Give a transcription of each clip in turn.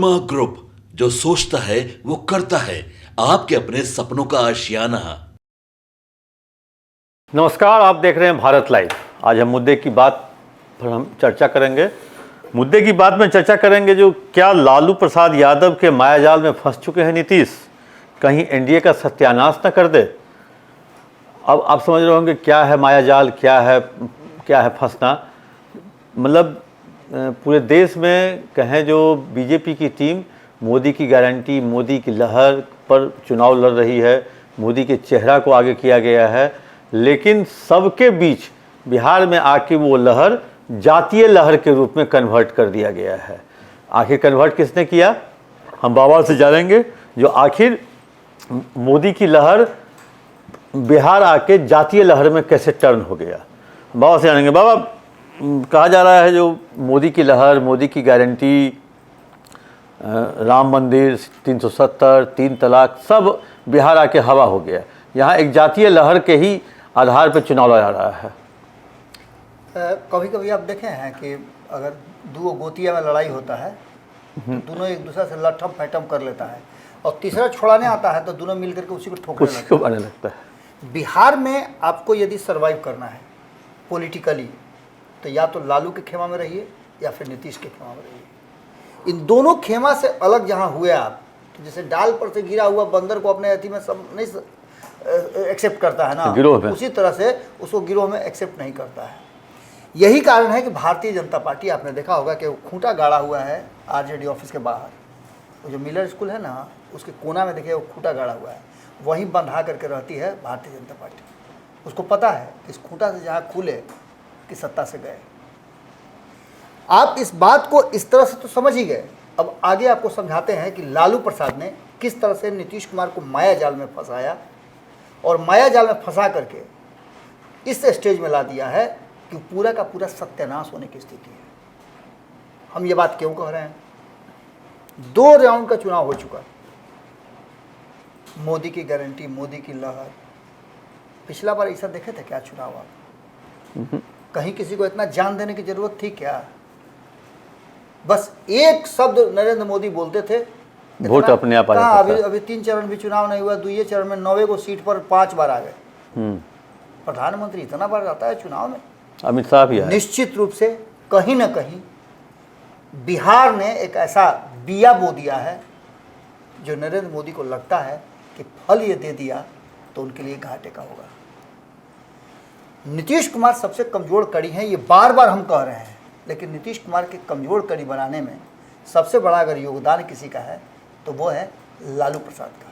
Manorama group, जो सोचता है वो करता है। आपके अपने सपनों का आशियाना। नमस्कार, आप देख रहे हैं भारत लाइव। आज हम मुद्दे की बात पर हम चर्चा करेंगे। मुद्दे की बात में चर्चा करेंगे जो क्या लालू प्रसाद यादव के मायाजाल में फंस चुके हैं नीतीश, कहीं एनडीए का सत्यानाश न कर दे। अब आप समझ रहे होंगे क्या है मायाजाल, क्या है फंसना। मतलब पूरे देश में कहें जो बीजेपी की टीम मोदी की गारंटी, मोदी की लहर पर चुनाव लड़ रही है, मोदी के चेहरा को आगे किया गया है, लेकिन सबके बीच बिहार में आके वो लहर जातीय लहर के रूप में कन्वर्ट कर दिया गया है। आखिर कन्वर्ट किसने किया, हम बाबा से जानेंगे, जो आखिर मोदी की लहर बिहार आके जातीय लहर में कैसे टर्न हो गया। बाबा से जानेंगे। बाबा, कहा जा रहा है जो मोदी की लहर, मोदी की गारंटी, राम मंदिर, 370, 3 तलाक, सब बिहार आके हवा हो गया। यहाँ एक जातीय लहर के ही आधार पर चुनाव लड़ा रहा है। कभी कभी आप देखे हैं कि अगर दो गोतिया में लड़ाई होता है तो दोनों एक दूसरे से लठम फैटम कर लेता है, और तीसरा छोड़ाने आता है तो दोनों मिलकर के उसी को ठोकने लगता है। बिहार में आपको यदि सरवाइव करना है पॉलिटिकली, तो या तो लालू के खेमा में रहिए या फिर नीतीश के खेमा में रहिए। इन दोनों खेमा से अलग जहाँ हुए आप, तो जैसे डाल पर से गिरा हुआ बंदर को अपने अति में सब नहीं एक्सेप्ट करता है ना, उसी तरह से उसको गिरोह में एक्सेप्ट नहीं करता है। यही कारण है कि भारतीय जनता पार्टी, आपने देखा होगा कि खूंटा गाड़ा हुआ है आरजेडी ऑफिस के बाहर। वो जो मिलर स्कूल है ना, उसके कोना में देखिए वो खूंटा गाड़ा हुआ है, वहीं बंधा करके रहती है भारतीय जनता पार्टी। उसको पता है कि इस खूंटा से जहाँ खुले कि सत्ता से गए। आप इस बात को इस तरह से तो समझ ही गए। अब आगे आपको समझाते हैं कि लालू प्रसाद ने किस तरह से नीतीश कुमार को माया जाल में फंसाया, और माया जाल में फंसा करके इस स्टेज में ला दिया है कि पूरा का पूरा सत्यानाश होने की स्थिति है। हम ये बात क्यों कह रहे हैं? 2 राउंड का चुनाव हो चुका, मोदी की गारंटी, मोदी की लहर। पिछला बार ऐसा देखे थे क्या चुनाव आप? कहीं किसी को इतना जान देने की जरूरत थी क्या? बस एक शब्द नरेंद्र मोदी बोलते थे, वोट अपने आप आ जाता था। अभी 3 चरण भी चुनाव नहीं हुआ, 2 चरण में 9 को सीट पर 5 बार आ गए। प्रधानमंत्री इतना बार आता है चुनाव में? अमित शाह भी आए। निश्चित रूप से कहीं ना कहीं बिहार ने एक ऐसा बिया बो दिया है जो नरेंद्र मोदी को लगता है कि फल ये दे दिया तो उनके लिए घाटे का होगा। नीतीश कुमार सबसे कमजोर कड़ी है, ये बार बार हम कह रहे हैं, लेकिन नीतीश कुमार के कमजोर कड़ी बनाने में सबसे बड़ा अगर योगदान किसी का है तो वो है लालू प्रसाद का।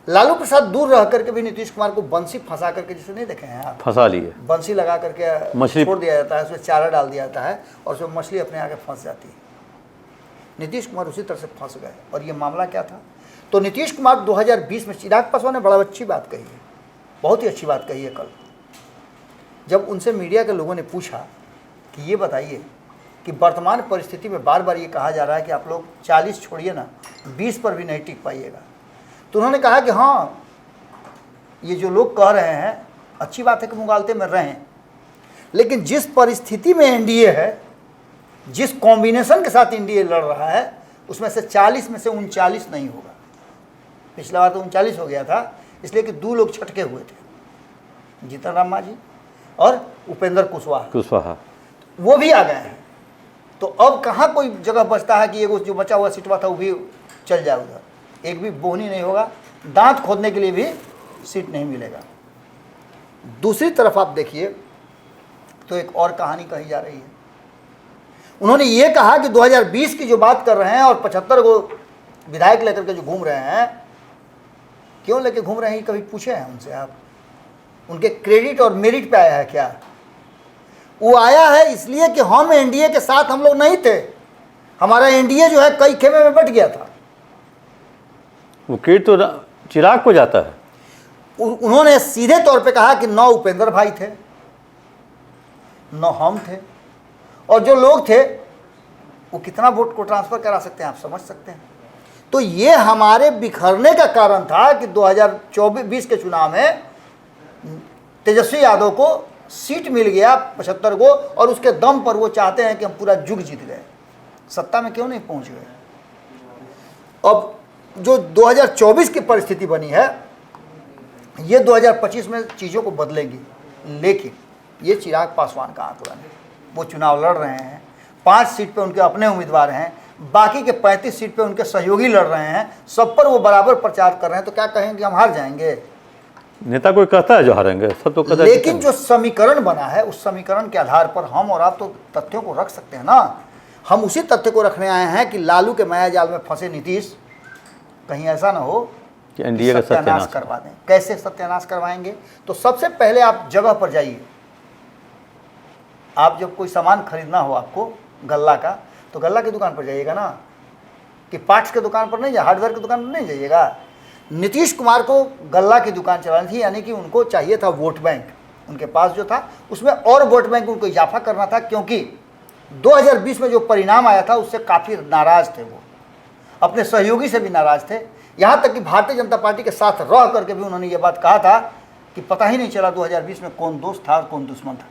लालू प्रसाद दूर रह करके भी नीतीश कुमार को बंसी फंसा करके, जैसे नहीं देखे हैं आप, फंसा लिए, बंसी लगा करके मछली छोड़ दिया जाता है, उसमें चारा डाल दिया जाता है और उसमें मछली अपने आगे फंस जाती है। नीतीश कुमार उसी तरह से फंस गए। और ये मामला क्या था? तो नीतीश कुमार 2020 में, चिराग पासवान ने बड़ा अच्छी बात कही है, बहुत ही अच्छी बात कही है। कल जब उनसे मीडिया के लोगों ने पूछा कि ये बताइए कि वर्तमान परिस्थिति में बार बार ये कहा जा रहा है कि आप लोग 40 छोड़िए ना, 20 पर भी नहीं टिक पाइएगा, तो उन्होंने कहा कि हाँ, ये जो लोग कह रहे हैं अच्छी बात है कि मुगालते में रहें, लेकिन जिस परिस्थिति में एनडीए है, जिस कॉम्बिनेशन के साथ एनडीए लड़ रहा है, उसमें से 40 में से 39 नहीं होगा। पिछला बार तो 39 हो गया था, इसलिए कि 2 लोग छटके हुए थे, जीतन राम मांझी और उपेंद्र कुशवाहा, वो भी आ गए हैं। तो अब कहाँ कोई जगह बचता है कि एक जो बचा हुआ सीटवा था वो भी चल जाए उधर, एक भी बोहनी नहीं होगा, दांत खोदने के लिए भी सीट नहीं मिलेगा। दूसरी तरफ आप देखिए तो एक और कहानी कही जा रही है। उन्होंने ये कहा कि 2020 की जो बात कर रहे हैं और 75 को विधायक लेकर के जो घूम रहे हैं, क्यों लेके घूम रहे हैं, कभी पूछे हैं उनसे आप? उनके क्रेडिट और मेरिट पे आया है क्या? वो आया है इसलिए कि हम एनडीए के साथ हम लोग नहीं थे, हमारा एनडीए जो है कई खेमे में बट गया था। वो क्रेडिट तो चिराग को जाता है। उन्होंने सीधे तौर पे कहा कि 9 उपेंद्र भाई थे, 9 हम थे, और जो लोग थे वो कितना वोट को ट्रांसफर करा सकते हैं आप समझ सकते हैं। तो ये हमारे बिखरने का कारण था कि 2024 के चुनाव में तेजस्वी यादव को सीट मिल गया 75 को, और उसके दम पर वो चाहते हैं कि हम पूरा जुग जीत गए। सत्ता में क्यों नहीं पहुंच गए? अब जो 2024 की परिस्थिति बनी है, ये 2025 में चीज़ों को बदलेंगी, लेकिन ये चिराग पासवान का आंदोलन है। वो चुनाव लड़ रहे हैं, 5 सीट पे उनके अपने उम्मीदवार हैं, बाकी के 35 सीट पे उनके सहयोगी लड़ रहे हैं, सब पर वो बराबर प्रचार कर रहे हैं, तो क्या कहेंगे हम हार जाएंगे? नेता कोई कहता है जो हारेंगे, सब तो कहता है लेकिन जो समीकरण बना है, उस समीकरण के आधार पर हम और आप तो तथ्यों को रख सकते हैं ना। हम उसी तथ्य को रखने आए हैं कि लालू के माया जाल में फंसे नीतीश कहीं ऐसा ना हो कि एनडीए का सत्यानाश करवा दें। कैसे सत्यानाश करवाएंगे? तो सबसे पहले आप जगह पर जाइए। आप जब कोई सामान खरीदना हो आपको गल्ला का, तो गल्ला की दुकान पर जाइएगा ना, कि पार्ट्स की दुकान पर नहीं, हार्डवेयर की दुकान पर नहीं जाइएगा। नीतीश कुमार को गल्ला की दुकान चलानी थी, यानी कि उनको चाहिए था वोट बैंक। उनके पास जो था उसमें और वोट बैंक उनको इजाफा करना था, क्योंकि 2020 में जो परिणाम आया था उससे काफ़ी नाराज़ थे। वो अपने सहयोगी से भी नाराज़ थे, यहाँ तक कि भारतीय जनता पार्टी के साथ रह करके भी उन्होंने ये बात कहा था कि पता ही नहीं चला 2020 में कौन दोस्त था और कौन दुश्मन था।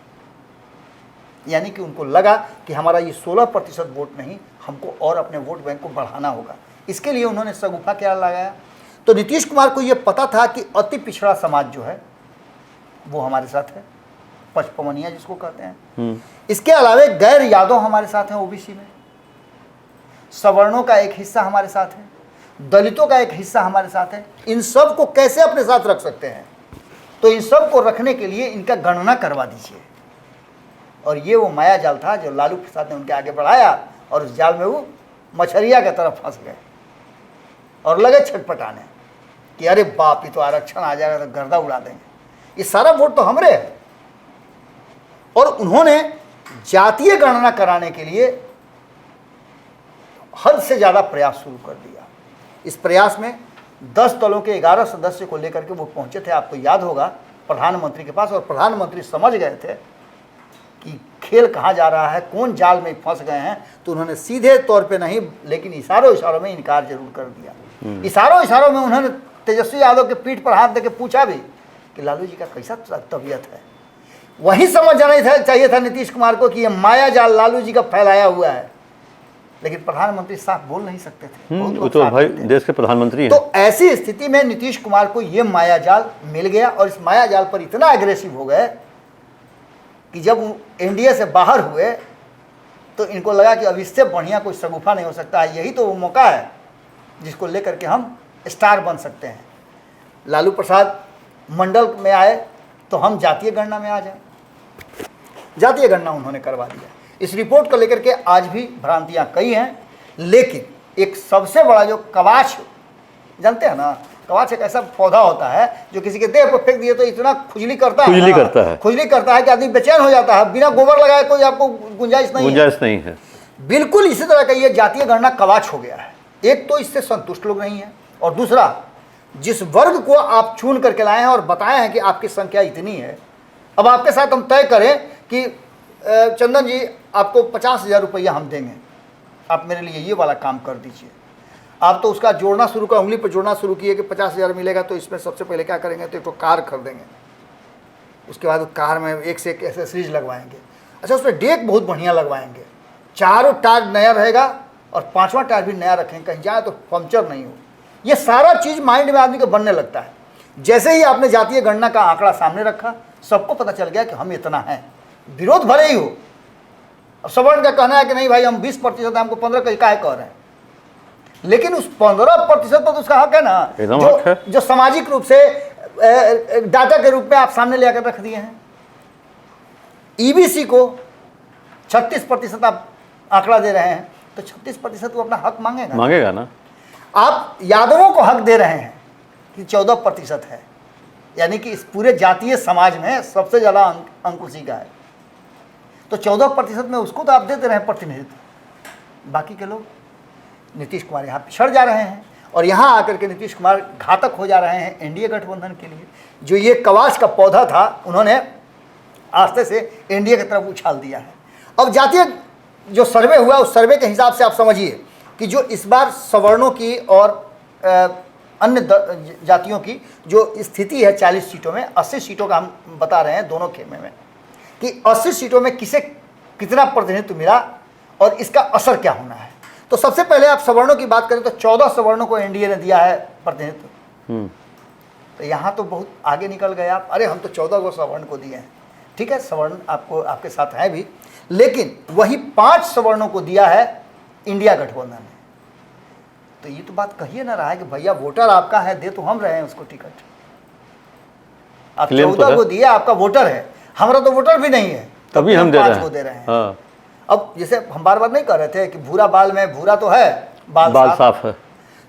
यानी कि उनको लगा कि हमारा ये 16% वोट नहीं, हमको और अपने वोट बैंक को बढ़ाना होगा। इसके लिए उन्होंने सगुफा क्या लगाया? तो नीतीश कुमार को ये पता था कि अति पिछड़ा समाज जो है वो हमारे साथ है, पचपमनिया जिसको कहते हैं। इसके अलावे गैर यादव हमारे साथ हैं ओबीसी में, सवर्णों का एक हिस्सा हमारे साथ है, दलितों का एक हिस्सा हमारे साथ है। इन सब को कैसे अपने साथ रख सकते हैं? तो इन सब को रखने के लिए इनका गणना करवा दीजिए। और ये वो माया जाल था जो लालू प्रसाद ने उनके आगे बढ़ाया, और उस जाल में वो मछरिया की तरफ फंस गए और लगे छटपटाने कि अरे बाप, ये तो आरक्षण आ जाएगा तो गर्दा उड़ा देंगे, ये सारा वोट तो हमरे है। और उन्होंने जातीय गणना कराने के लिए हद से ज़्यादा प्रयास शुरू कर दिया। इस प्रयास में 10 दलों के 11 सदस्य को लेकर के वो पहुंचे थे, आपको याद होगा, प्रधानमंत्री के पास। और प्रधानमंत्री समझ गए थे कि खेल कहाँ जा रहा है, कौन जाल में फंस गए हैं। तो उन्होंने सीधे तौर पे नहीं, लेकिन इशारों में इनकार जरूर कर दिया। इशारों में उन्होंने तेजस्वी यादव के पीठ पर हाथ देके पूछा भी कि लालू जी का कैसा तबीयत है। वही समझ जाना चाहिए था नीतीश कुमार को कि यह माया जाल लालू जी का फैलाया हुआ है, लेकिन प्रधानमंत्री साफ बोल नहीं सकते थे। वो तो भाई देश के प्रधानमंत्री हैं। तो ऐसी स्थिति में नीतीश कुमार को यह माया जाल मिल गया, और इस माया जाल पर इतना एग्रेसिव हो गए कि जब एनडीए से बाहर हुए तो इनको लगा कि अब इससे बढ़िया कोई शगुफा नहीं हो सकता है। यही तो वो मौका है जिसको लेकर के हम स्टार बन सकते हैं। लालू प्रसाद मंडल में आए तो हम जातीय गणना में आ जाए। जातीय गणना उन्होंने करवा दिया। इस रिपोर्ट को लेकर के आज भी भ्रांतियां कई हैं, लेकिन एक सबसे बड़ा जो कवाच, जानते हैं ना, कवाच एक ऐसा पौधा होता है जो किसी के देह पर फेंक दिए तो इतना खुजली करता है कि आदमी बेचैन हो जाता है। बिना गोबर लगाए कोई आपको गुंजाइश नहीं है। बिल्कुल इसी तरह का ये जातीय गणना कवाच हो गया है। एक तो इससे संतुष्ट लोग नहीं है, और दूसरा, जिस वर्ग को आप चुन करके लाए हैं और बताए हैं कि आपकी संख्या इतनी है, अब आपके साथ हम तय करें कि चंदन जी आपको 50,000 रुपया हम देंगे, आप मेरे लिए ये वाला काम कर दीजिए। आप तो उसका जोड़ना शुरू कर, उंगली पर जोड़ना शुरू किए कि 50,000 मिलेगा, तो इसमें सबसे पहले क्या करेंगे, तो एक तो कार खरीदेंगे, उसके बाद कार में एक से एक एसेसरीज लगवाएंगे। अच्छा, उसमें डेक बहुत बढ़िया लगवाएंगे, चारों टायर नया रहेगा और 5वां टायर भी नया रखेंगे, कहीं जाए तो पंक्चर नहीं हो। ये सारा चीज़ माइंड में आदमी को बनने लगता है। जैसे ही आपने जातीय गणना का आंकड़ा सामने रखा, सबको पता चल गया कि हम इतना हैं, विरोध भले ही हो। अब सवर्ण का कहना है कि नहीं भाई हम 20% हमको 15 का कह रहे हैं, लेकिन उस 15% पर तो उसका हक है ना, जो सामाजिक रूप से डाटा के रूप में आप सामने ले आकर रख दिए हैं। ईबीसी को 36% आप आंकड़ा दे रहे हैं, तो 36% वो अपना हक मांगेगा ना। आप यादवों को हक दे रहे हैं कि 14% है, यानी कि इस पूरे जातीय समाज में सबसे ज़्यादा अंक उसी का है, तो 14% में उसको तो आप देते रहे प्रतिनिधित्व। बाकी के लोग, नीतीश कुमार यहाँ पिछड़ जा रहे हैं, और यहाँ आकर के नीतीश कुमार घातक हो जा रहे हैं एनडीए गठबंधन के लिए। जो ये कवाच का पौधा था, उन्होंने आस्ते से एनडीए की तरफ उछाल दिया है। अब जातीय जो सर्वे हुआ, उस सर्वे के हिसाब से आप समझिए कि जो इस बार सवर्णों की और अन्य जातियों की जो स्थिति है 40 सीटों में, 80 सीटों का हम बता रहे हैं दोनों खेमे में, कि 80 सीटों में किसे कितना प्रतिनिधित्व मिला और इसका असर क्या होना है। तो सबसे पहले आप सवर्णों की बात करें तो 14 सवर्णों को एनडीए ने दिया है प्रतिनिधित्व। तो यहाँ तो बहुत आगे निकल गए आप, अरे हम तो 14 को सवर्ण को दिए हैं। ठीक है, सवर्ण आपको आपके साथ है भी, लेकिन वही 5 सवर्णों को दिया है इंडिया गठबंधन ने। तो ये तो बात कहिए ना रहा है कि भैया वोटर आपका है, दे तो हम रहे हैं उसको टिकट। आप 14 को दिए, आपका वोटर है, हमारा तो वोटर भी नहीं है, तभी हम 5 को दे रहे हैं। हाँ। अब जैसे हम बार बार नहीं कह रहे थे कि भूरा बाल में भूरा तो है, बाल साफ है,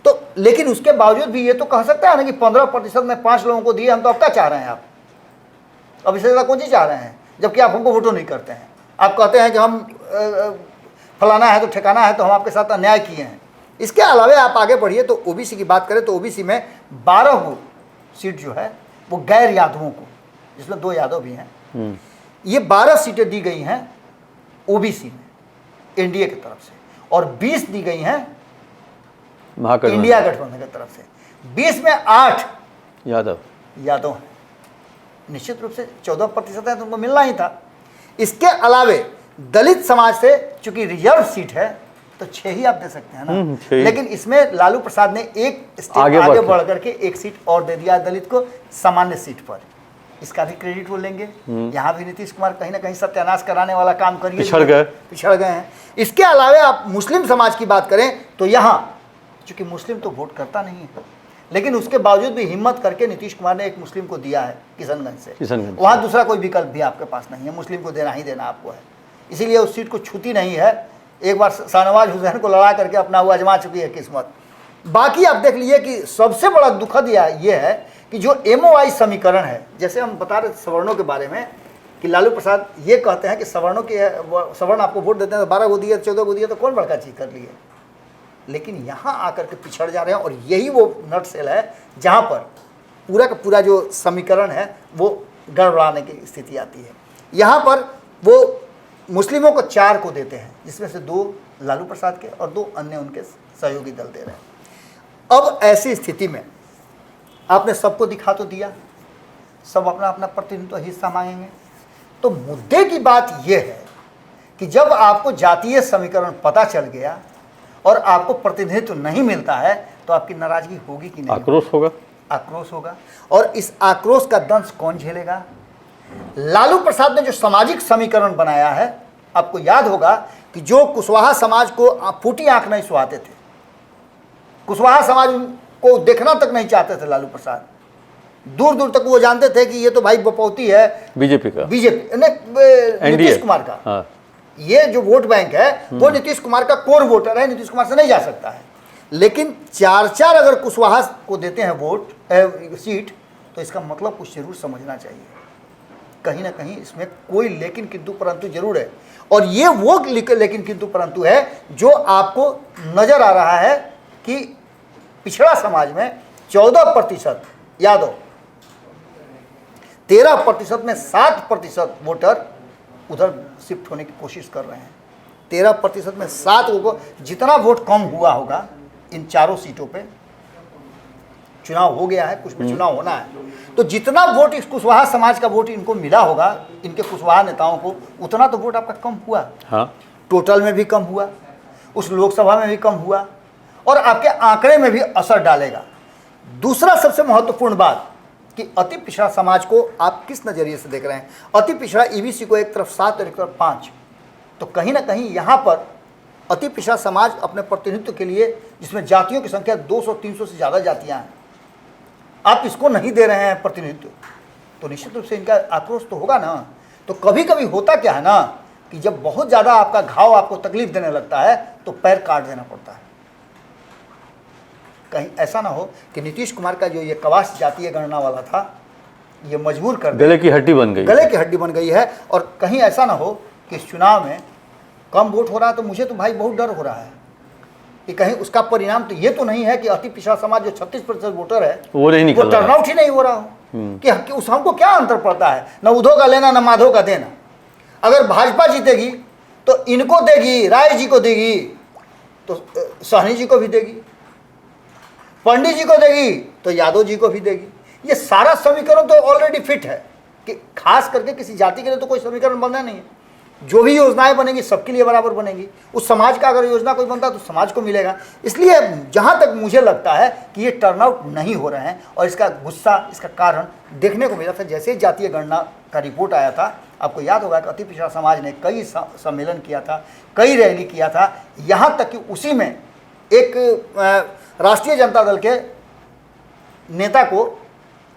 तो लेकिन उसके बावजूद भी ये तो कह सकते हैं ना कि 15% में 5 लोगों को दिए, हम तो अब क्या चाह रहे हैं आप? अब इससे ज़्यादा कौन चीज़ चाह रहे हैं? जबकि आप हमको वोटो नहीं करते हैं, आप कहते हैं कि हम फलाना है तो ठिकाना है तो हम आपके साथ अन्याय किए हैं। इसके अलावा आप आगे बढ़िए तो ओबीसी की बात करें तो ओबीसी में 12 सीट जो है वो गैर यादवों को, जिसमें 2 यादव भी हैं, ये 12 सीटें दी गई हैं ओबीसी में एनडीए की तरफ से, और 20 दी गई हैं इंडिया गठबंधन की तरफ से। 20 में 8 यादव हैं। निश्चित रूप से 14% है तो उनको मिलना ही था। इसके अलावे दलित समाज से चूंकि रिजर्व सीट है तो 6 ही आप दे सकते हैं ना, लेकिन इसमें लालू प्रसाद ने एक स्टेप आगे बढ़ करके 1 सीट और दे दिया दलित को सामान्य सीट पर। इसका भी क्रेडिट वो लेंगे। यहाँ भी नीतीश कुमार कहीं ना कहीं सत्यानाश कराने वाला काम करिए, पिछड़ गए हैं। इसके अलावा आप मुस्लिम समाज की बात करें तो यहाँ चूंकि मुस्लिम तो वोट करता नहीं है, लेकिन उसके बावजूद भी हिम्मत करके नीतीश कुमार ने एक मुस्लिम को दिया है किशनगंज से। वहाँ दूसरा कोई विकल्प भी आपके पास नहीं है, मुस्लिम को देना ही देना आपको है, इसीलिए उस सीट को छूती नहीं है। एक बार शाहनवाज हुसैन को लड़ा करके अपना वो आजमा चुकी है किस्मत। बाकी आप देख लीजिए कि सबसे बड़ा दुखद ये है कि जो MOI समीकरण है, जैसे हम बता रहे सवर्णों के बारे में कि लालू प्रसाद ये कहते हैं कि सवर्णों के सवर्ण आपको वोट देते हैं तो 12 को दिए 14 को दिए तो कौन बड़का चीज कर लिए, लेकिन यहाँ आकर के पिछड़ जा रहे हैं। और यही वो नट सेल है जहाँ पर पूरा का पूरा जो समीकरण है वो गड़बड़ाने की स्थिति आती है। यहाँ पर वो मुस्लिमों को 4 को देते हैं, जिसमें से 2 लालू प्रसाद के और 2 अन्य उनके सहयोगी दल दे रहे हैं। अब ऐसी स्थिति में आपने सबको दिखा तो दिया, सब अपना अपना प्रतिनिधित्व हिस्सा मांगेंगे। तो मुद्दे की बात यह है कि जब आपको जातीय समीकरण पता चल गया और आपको प्रतिनिधित्व नहीं मिलता है तो आपकी नाराजगी होगी कि नहीं? आक्रोश होगा। और इस आक्रोश का दंश कौन झेलेगा? लालू प्रसाद ने जो सामाजिक समीकरण बनाया है, आपको याद होगा कि जो कुशवाहा समाज को फूटी आंख नहीं सुहाते थे, कुशवाहा समाज को देखना तक नहीं चाहते थे लालू प्रसाद, दूर दूर तक वो जानते थे कि ये तो भाई बपौती है बीजेपी नीतीश कुमार का। हाँ। ये जो वोट बैंक है वो नीतीश कुमार का कोर वोटर है, नीतीश कुमार से नहीं जा सकता है। लेकिन 4 अगर कुशवाहा को देते हैं वोट सीट तो इसका मतलब कुछ जरूर समझना चाहिए, कहीं ना कहीं इसमें कोई लेकिन किंतु परंतु जरूर है। और ये वो लेकिन किंतु परंतु है जो आपको नजर आ रहा है कि पिछड़ा समाज में 14% यादव, 13% में 7% वोटर उधर शिफ्ट होने की कोशिश कर रहे हैं। 13% में 7 को जितना वोट कम हुआ होगा इन 4 सीटों पे, चुनाव हो गया है, कुछ में चुनाव होना है, तो जितना वोट इस कुशवाहा समाज का वोट इनको मिला होगा, इनके कुशवाहा नेताओं को, उतना तो वोट आपका कम हुआ। हाँ। टोटल में भी कम हुआ, उस लोकसभा में भी कम हुआ और आपके आंकड़े में भी असर डालेगा। दूसरा सबसे महत्वपूर्ण बात कि अति पिछड़ा समाज को आप किस नज़रिए से देख रहे हैं? अति पिछड़ा ईबीसी को एक तरफ 7 और एक तरफ 5, तो कहीं ना कहीं यहाँ पर अति पिछड़ा समाज अपने प्रतिनिधित्व के लिए, जिसमें जातियों की संख्या 200-300 से ज़्यादा जातियाँ हैं, आप इसको नहीं दे रहे हैं प्रतिनिधित्व, तो निश्चित रूप से इनका आक्रोश तो होगा ना। तो कभी कभी होता क्या है ना कि जब बहुत ज़्यादा आपका घाव आपको तकलीफ देने लगता है तो पैर काट देना पड़ता है। कहीं ऐसा ना हो कि नीतीश कुमार का जो ये कवास जातीय गणना वाला था ये मजबूर कर गले की हड्डी बन गई है। और कहीं ऐसा ना हो कि इस चुनाव में कम वोट हो रहा है तो मुझे तो भाई बहुत डर हो रहा है कि कहीं उसका परिणाम तो ये तो नहीं है कि अति पिछड़ा समाज जो 36% वोटर है वो टर्नआउट ही नहीं हो रहा हो कि उस हमको क्या अंतर पड़ता है, न उद्धव का लेना न माधव का देना। अगर भाजपा जीतेगी तो इनको देगी, राय जी को देगी, तो सहनी जी को भी देगी, पंडित जी को देगी तो यादव जी को भी देगी। ये सारा समीकरण तो ऑलरेडी फिट है कि खास करके किसी जाति के लिए तो कोई समीकरण बनना नहीं है। जो भी योजनाएं बनेंगी सबके लिए बराबर बनेंगी। उस समाज का अगर योजना कोई बनता है तो समाज को मिलेगा। इसलिए जहां तक मुझे लगता है कि ये टर्नआउट नहीं हो रहे हैं, और इसका गुस्सा, इसका कारण देखने को मिला था जैसे ही जातीय गणना का रिपोर्ट आया था। आपको याद होगा कि अति पिछड़ा समाज ने कई सम्मेलन किया था, कई रैली किया था, यहाँ तक कि उसी में एक राष्ट्रीय जनता दल के नेता को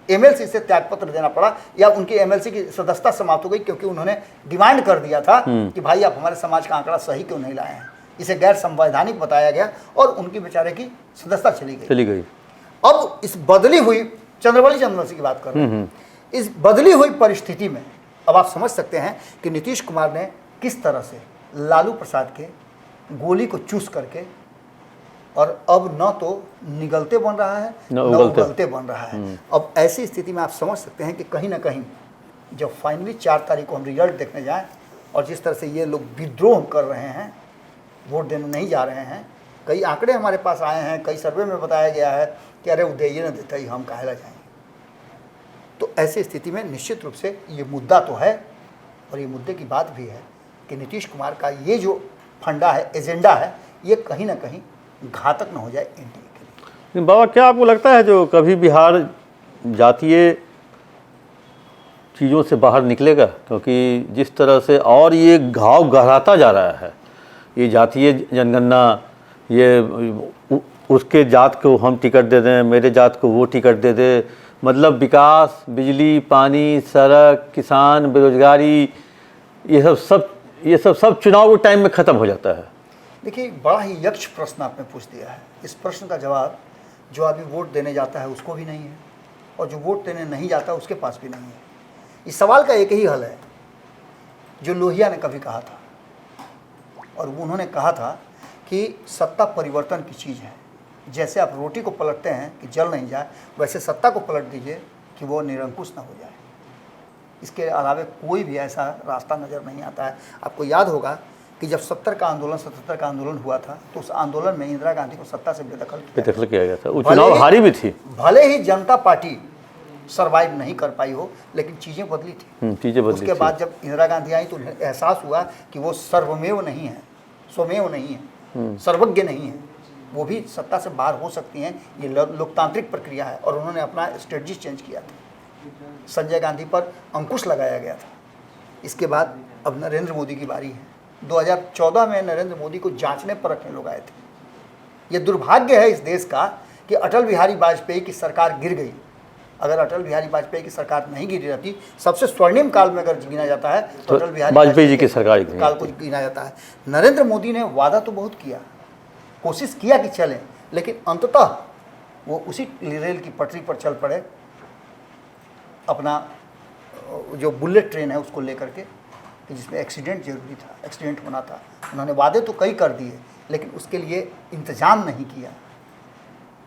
एमएलसी से त्यागपत्र देना पड़ा, या उनकी एमएलसी की सदस्यता समाप्त हो गई, क्योंकि उन्होंने डिमांड कर दिया था कि भाई आप हमारे समाज का आंकड़ा सही क्यों नहीं लाए हैं। इसे गैर संवैधानिक बताया गया और उनकी बेचारे की सदस्यता चली गई। अब इस बदली हुई, चंद्रवली चंद्रवंशी की बात कर रहे हैं, इस बदली हुई परिस्थिति में अब आप समझ सकते हैं कि नीतीश कुमार ने किस तरह से लालू प्रसाद के गोली को चूस करके, और अब न तो निगलते बन रहा है न उगलते बन रहा है। अब ऐसी स्थिति में आप समझ सकते हैं कि कहीं ना कहीं जब फाइनली 4 तारीख को हम रिजल्ट देखने जाएं, और जिस तरह से ये लोग विद्रोह कर रहे हैं, वोट देने नहीं जा रहे हैं, कई आंकड़े हमारे पास आए हैं, कई सर्वे में बताया गया है कि अरे वो देइए न देता ही हम काहेला जाएंगे। तो ऐसी स्थिति में निश्चित रूप से ये मुद्दा तो है, और ये मुद्दे की बात भी है कि नीतीश कुमार का ये जो फंडा है, एजेंडा है, ये कहीं ना कहीं घातक न हो जाए एनडीए के लिए। नहीं बाबा, क्या आपको लगता है जो कभी बिहार जातीय चीज़ों से बाहर निकलेगा? क्योंकि जिस तरह से और ये घाव गहराता जा रहा है, ये जातीय जनगणना, ये उसके जात को हम टिकट दे दें, मेरे जात को वो टिकट दे दे, मतलब विकास, बिजली, पानी, सड़क, किसान, बेरोजगारी, ये सब चुनाव के टाइम में ख़त्म हो जाता है। देखिए, बड़ा ही यक्ष प्रश्न आपने पूछ दिया है। इस प्रश्न का जवाब जो आदमी वोट देने जाता है उसको भी नहीं है, और जो वोट देने नहीं जाता उसके पास भी नहीं है। इस सवाल का एक ही हल है जो लोहिया ने कभी कहा था, और उन्होंने कहा था कि सत्ता परिवर्तन की चीज़ है। जैसे आप रोटी को पलटते हैं कि जल नहीं जाए, वैसे सत्ता को पलट दीजिए कि वो निरंकुश ना हो जाए। इसके अलावा कोई भी ऐसा रास्ता नज़र नहीं आता है। आपको याद होगा कि जब 77 का आंदोलन हुआ था, तो उस आंदोलन में इंदिरा गांधी को सत्ता से बेदखल किया गया था। वो चुनाव हारी भी थी। भले ही जनता पार्टी सरवाइव नहीं कर पाई हो, लेकिन चीज़ें बदली थी। उसके बाद जब इंदिरा गांधी आई तो एहसास हुआ कि वो सर्वमेव नहीं है, स्वमेव नहीं है, सर्वज्ञ नहीं है, वो भी सत्ता से बाहर हो सकती हैं। ये लोकतांत्रिक प्रक्रिया है, और उन्होंने अपना स्ट्रेटजी चेंज किया था। संजय गांधी पर अंकुश लगाया गया था। इसके बाद अब नरेंद्र मोदी की बारी है। 2014 में नरेंद्र मोदी को जांचने परखने लोग आए थे। ये दुर्भाग्य है इस देश का कि अटल बिहारी वाजपेयी की सरकार गिर गई। अगर अटल बिहारी वाजपेयी की सरकार नहीं गिरी रहती, सबसे स्वर्णिम काल में अगर गिना जाता है तो अटल बिहारी वाजपेयी जी की सरकार काल को गिना जाता है। नरेंद्र मोदी ने वादा तो बहुत किया, कोशिश किया कि चलें, लेकिन अंततः वो उसी रेल की पटरी पर चल पड़े, अपना जो बुलेट ट्रेन है उसको लेकर के, जिसमें एक्सीडेंट जरूरी था, एक्सीडेंट होना था। उन्होंने वादे तो कई कर दिए, लेकिन उसके लिए इंतज़ाम नहीं किया,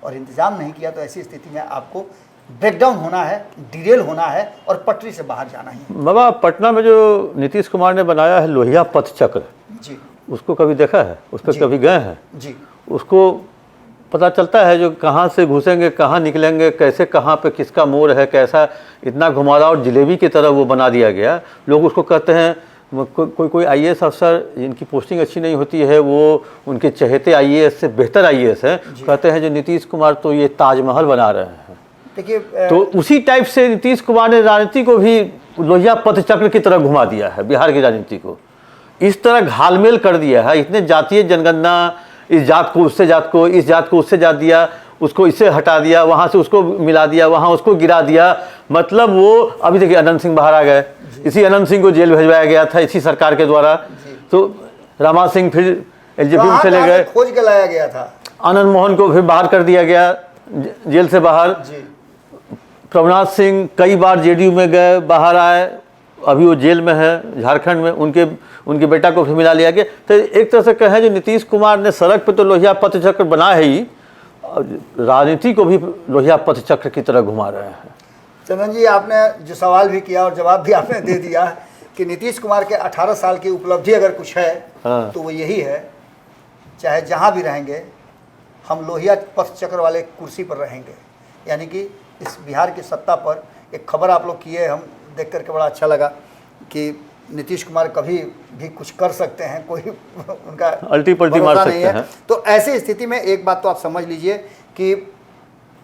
और इंतज़ाम नहीं किया तो ऐसी स्थिति में आपको ब्रेकडाउन होना है, डिरेल होना है, और पटरी से बाहर जाना ही। बाबा, पटना में जो नीतीश कुमार ने बनाया है लोहिया पथ चक्र जी, उसको कभी देखा है? उस पर कभी गए हैं? जी, उसको पता चलता है जो कहाँ से घुसेंगे, कहाँ निकलेंगे, कैसे, कहाँ पे किसका मोड़ है, कैसा, इतना घुमावदार जिलेबी की तरह वो बना दिया गया। लोग उसको कहते हैं, कोई आईएएस अफसर जिनकी पोस्टिंग अच्छी नहीं होती है, वो उनके चहेते आईएएस से बेहतर आईएएस है, कहते हैं जो नीतीश कुमार तो ये ताजमहल बना रहे हैं। देखिए, तो उसी टाइप से नीतीश कुमार ने राजनीति को भी लोहिया पथ चक्र की तरह घुमा दिया है। बिहार की राजनीति को इस तरह घालमेल कर दिया है। इतने जातीय जनगणना, इस जात को उससे जात को, इस जात को उससे जात दिया, उसको इससे हटा दिया, वहाँ से उसको मिला दिया, वहाँ उसको गिरा दिया। मतलब वो अभी देखिए अनंत सिंह बाहर आ गए, इसी अनंत सिंह को जेल भिजवाया गया था इसी सरकार के द्वारा। तो रमा सिंह फिर एलजेपी में चले गए, खोज के लाया गया था। आनंद मोहन को फिर बाहर कर दिया गया जेल से बाहर। प्रभुनाथ सिंह कई बार जेडीयू में गए, बाहर आए, अभी वो जेल में है झारखंड में। उनके बेटा को फिर मिला लिया गया। तो एक तरह से कहें जो नीतीश कुमार ने सड़क पे तो लोहिया पथ चक्र बना है ही, राजनीति को भी लोहिया पथ चक्र की तरह घुमा रहे हैं। चंदन जी, आपने जो सवाल भी किया और जवाब भी आपने दे दिया कि नीतीश कुमार के 18 साल की उपलब्धि अगर कुछ है तो वो यही है, चाहे जहाँ भी रहेंगे हम लोहिया पथ चक्र वाले कुर्सी पर रहेंगे। यानी कि इस बिहार की सत्ता पर एक खबर आप लोग किए, हम देख करके बड़ा अच्छा लगा कि नीतीश कुमार कभी भी कुछ कर सकते हैं, कोई उनका अल्टी पल्टी मार भरोसा सकते नहीं है। हैं। तो ऐसी स्थिति में एक बात तो आप समझ लीजिए कि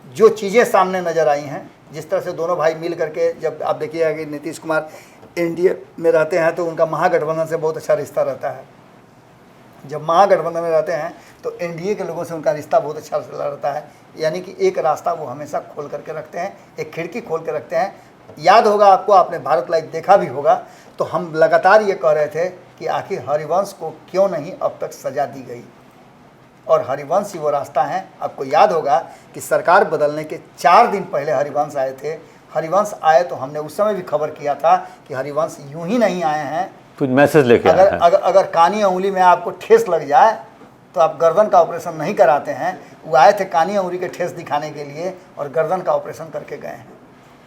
जो चीज़ें सामने नजर आई हैं, जिस तरह से दोनों भाई मिल करके, जब आप देखिएगा कि नीतीश कुमार एनडीए में रहते हैं तो उनका महागठबंधन से बहुत अच्छा रिश्ता रहता है। जब महागठबंधन में रहते हैं तो एनडीए के लोगों से उनका रिश्ता बहुत अच्छा रहता है, यानी कि एक रास्ता वो हमेशा खोल करके रखते हैं, एक खिड़की खोल के रखते हैं। याद होगा आपको, आपने भारत लाइव देखा भी होगा, तो हम लगातार ये कह रहे थे कि आखिर हरिवंश को क्यों नहीं अब तक सजा दी गई, और हरिवंश ही वो रास्ता है। आपको याद होगा कि सरकार बदलने के 4 दिन पहले हरिवंश आए थे। हरिवंश आए तो हमने उस समय भी खबर किया था कि हरिवंश यूं ही नहीं आए हैं, कुछ मैसेज लेके आए हैं। अगर कानी उंगली में आपको ठेस लग जाए तो आप गर्दन का ऑपरेशन नहीं कराते हैं। वो आए थे कानी उंगली के ठेस दिखाने के लिए और गर्दन का ऑपरेशन करके गए हैं।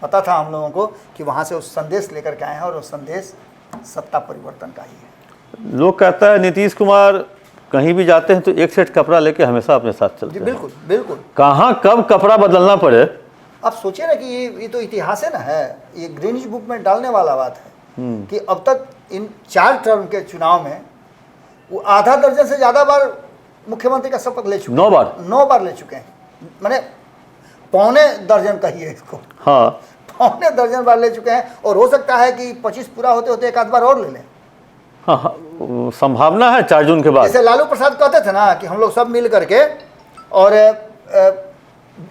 पता था हम लोगों को कि वहाँ से उस संदेश लेकर के आए हैं, और वो संदेश सत्ता परिवर्तन का ही है। लोग कहता है नीतीश कुमार कहीं भी जाते हैं तो एक सेट कपड़ा लेके हमेशा अपने साथ चलते हैं। बिल्कुल बिल्कुल। कहाँ कब कपड़ा बदलना पड़े। आप सोचिए ना कि ये तो इतिहास है ना, है ये ग्रीनिच बुक में डालने वाला बात है कि अब तक इन 4 टर्म के चुनाव में वो आधा दर्जन से ज़्यादा बार मुख्यमंत्री का शपथ ले चुके 9 बार 9 बार ले चुके हैं। मैंने पौने दर्जन कहिए इसको, हाँ पौने दर्जन बार ले चुके हैं, और हो सकता है कि 25 पूरा होते होते एक आध बार और ले लें। हाँ, हाँ संभावना है 4 जून के बाद। जैसे लालू प्रसाद कहते थे ना कि हम लोग सब मिल करके और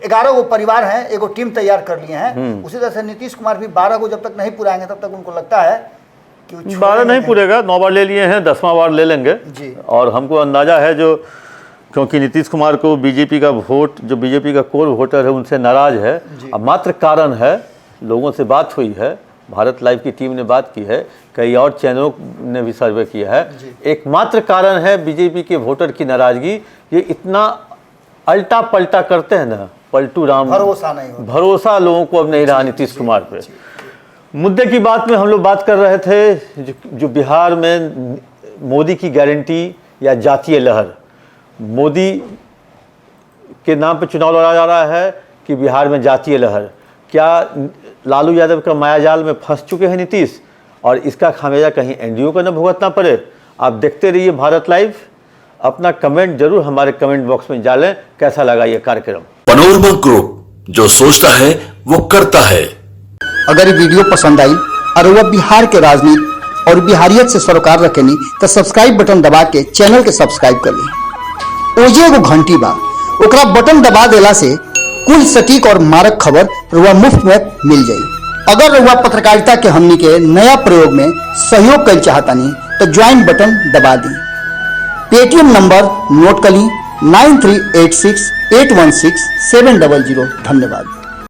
11 गो परिवार हैं, एगो टीम तैयार कर लिए हैं, उसी तरह से नीतीश कुमार भी 12 को जब तक नहीं पुराएंगे तब तक उनको लगता है कि 12 नहीं पूरेगा, 9 बार ले लिए हैं, 10वां बार ले लेंगे जी। और हमको अंदाजा है जो, क्योंकि नीतीश कुमार को बीजेपी का वोट, जो बीजेपी का कोर वोटर है उनसे नाराज है। अब मात्र कारण है, लोगों से बात हुई है, भारत लाइव की टीम ने बात की है, कई और चैनलों ने भी सर्वे किया है, एकमात्र कारण है बीजेपी के वोटर की नाराजगी। ये इतना अल्टा पलटा करते हैं ना, पलटू राम, भरोसा नहीं होता, भरोसा लोगों को अब नहीं रहा नीतीश कुमार पे। मुद्दे की बात में हम लोग बात कर रहे थे जो बिहार में मोदी की गारंटी या जातीय लहर, मोदी के नाम पे चुनाव लड़ा जा रहा है कि बिहार में जातीय लहर, क्या लालू यादव का मायाजाल में फंस चुके हैं नीतीश, और इसका खामियाजा कहीं एनडीए को न भुगतना पड़े। आप देखते रहिए भारत लाइव, अपना कमेंट जरूर हमारे कमेंट बॉक्स में डालें, कैसा लगा ये कार्यक्रम। पनोरमा ग्रुप, जो सोचता है वो करता है। अगर ये वीडियो पसंद आई और वह बिहार के राजनीति और बिहारियत से सरोकार रखेनी तो सब्सक्राइब बटन दबा के चैनल के सब्सक्राइब कर ली। ओजे वो घंटी बा, ओकरा बटन दबा देला से कुल सटीक और मारक खबर रुआ मुफ्त में मिल जाई। अगर रुआ पत्रकारिता के हमनी के नया प्रयोग में सहयोग कर चाहतानी तो ज्वाइन बटन दबा दी। पेटीएम नंबर नोट कर ली 9386816700। धन्यवाद।